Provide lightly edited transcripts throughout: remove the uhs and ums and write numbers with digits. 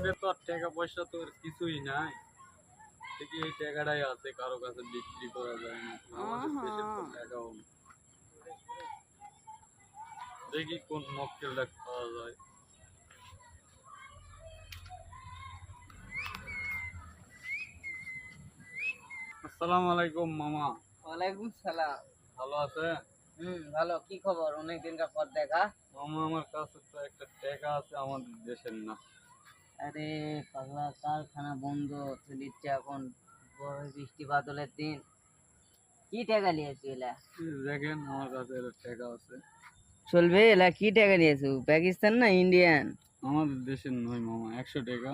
পকেটে তো আর টাকা পয়সা তো আর কিছুই নাই। দেখি এই টাকাটাই আছে, কারো কাছে বিক্রি করা যায় না। আমাদের দেশের তো টাকাও নেই। দেখি কোন মক্কেলটা পাওয়া যায়। আসসালামু আলাইকুম মামা। ওয়ালাইকুম সালাম। ভালো আছে? ভালো। কি খবর? অনেক দিনকার পর দেখা। মামা আমার কাছে তো একটা টাকা আছে আমাদের দেশের না। আরে পাগলা, কারখানা বন্ধ চলিচ্ছে এখন, বৃষ্টি বাদলের দিন। কি টাকা নিয়েছো এলা? দেখেন আমার কাছে একটা টাকা আছে। চলবে এলা? কি টাকা নিয়েছো? পাকিস্তান না ইন্ডিয়ান? আমাদের দেশের নয় মামা, 100 টাকা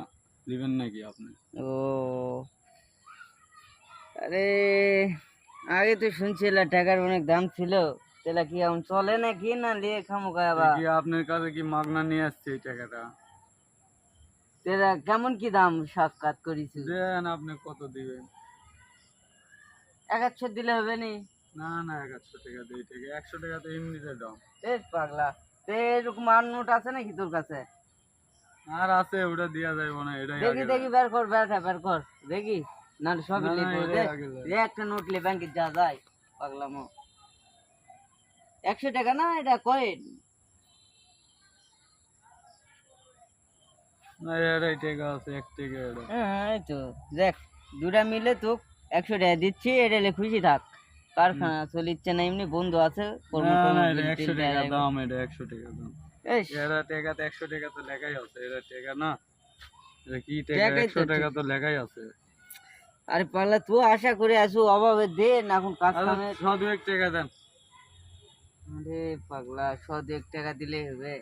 দিবেন নাকি আপনি? ও আরে, আগে তো শুনছি এলা টাকার অনেক দাম ছিল। তেলা কি এখন চলে নাকি না লিয়ে খামোকা আবার? কি আপনার কাছে কি মাগনা নিয়ে আসছে এই টাকাটা? তেলা কেমন কি দাম সাক্ষাৎ করেছি? দেন আপনি কত দিবেন? 100 দিলে হবে নি? না না, 100 টাকা দিই টাকা, 100 টাকা তো এমনিতে দাম। এ পাগলা, তে এরকম আর নোট আছে নাকি তোর কাছে? আর আছে, ওটা দেওয়া যাবে না, এটাই দেখি আগে দেখি, যায়। বের কর, বের কর দেখি। না সবই না না, লিখবো এটাই আগে যায়। একটা নোট লে ব্যাংকে যা যায়। পাগলামো, 100 টাকা না, এটা কয়েন। না, এটাই টাকা আছে, 1 টাকা এটা। হ্যাঁ এই তো, দেখ, দুটা মিলে তো 100 টাকা দিচ্ছি, এটা লে খুশি থাক। কারখানা চলিচ্ছে না এমনি, বন্ধু আছে, না না, এটা বিল 100 টিল টাকা দেয়। দাম, এটা 100 টাকা দাম। ইস, এটা টাকাতে 100 টাকা তো লেখাই আছে, এটা টাকা না। এটা কি টাকা? টাকাই তো 100 টাকা তো লেখাই আছে। আরে পাগলা, তুই আশা করে আসু অভাবে দে না, এখন কাজ আরে কামে। 100-2 টাকা দেন। আরে পাগলা, 100-1 টাকা দিলেই হবে?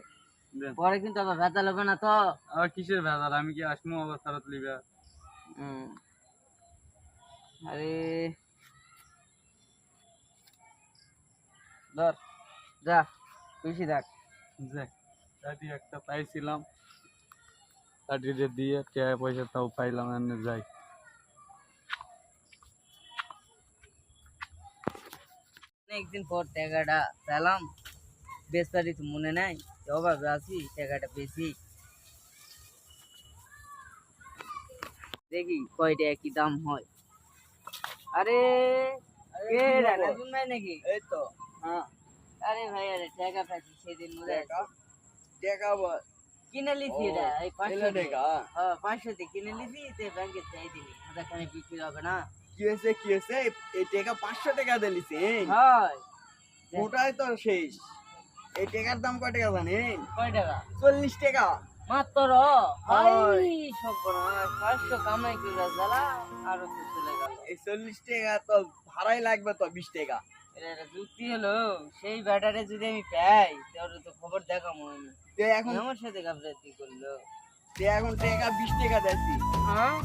দেন। পরে কিন্তু আবার ভেতাল হবে না তো? আবার কিসের ভেজাল? আমি কি আসমু আবার ফেরত লিবা? হুম, আরে ধর, যা, খুশি থাক। যাক, চাকরি একটা পাইছিলাম, চাকরিটা দিয়ে টাকা পয়সা তাও পাইলাম, এনে যাই। অনেকদিন পর টাকাটা পেলাম, বেচারি তো মনে নাই, অভাবে আছি, টাকাটা পেয়েছি। দেখি কয় টাকা কি দাম হয়। আরে কে রে, নাজমুল ভাই নাকি? এই তো। হ্যাঁ, আরে ভাই, আরে টাকা পাইছি সেদিন মনে আছে? টাকা কিনে লিছি ও, এটা, এই 500 এলো টাকা? হ্যাঁ 500 দিয়ে কিনে লিছি, তে ব্যাংকে চাই দিনি, হাজারখানে বিক্রি হবে না। কি হয়েছে কি হয়েছে? এই টাকা 500 টাকা দিলিছে। হয় ওটাই তো শেষ। এই টাকার দাম কয় টাকা জানেন? কয় টাকা? 40 টাকা। মাত্র? হয়। ভাই সর্বনাশ, 500 কামাই করে জ্বালা, আরো তো চলে গেল। এই 40 টাকা তো ভাড়াই লাগবে তো 20 টাকা। এটা একটা যুক্তি হলো? সেই ব্যাটারে যদি আমি পাই, তাহলে তো খবর দেখাবো আমি। তে এখন আমার সাথে গাবরাতি করলো। তে এখন টাকা 20 টাকা দিছি। হ্যাঁ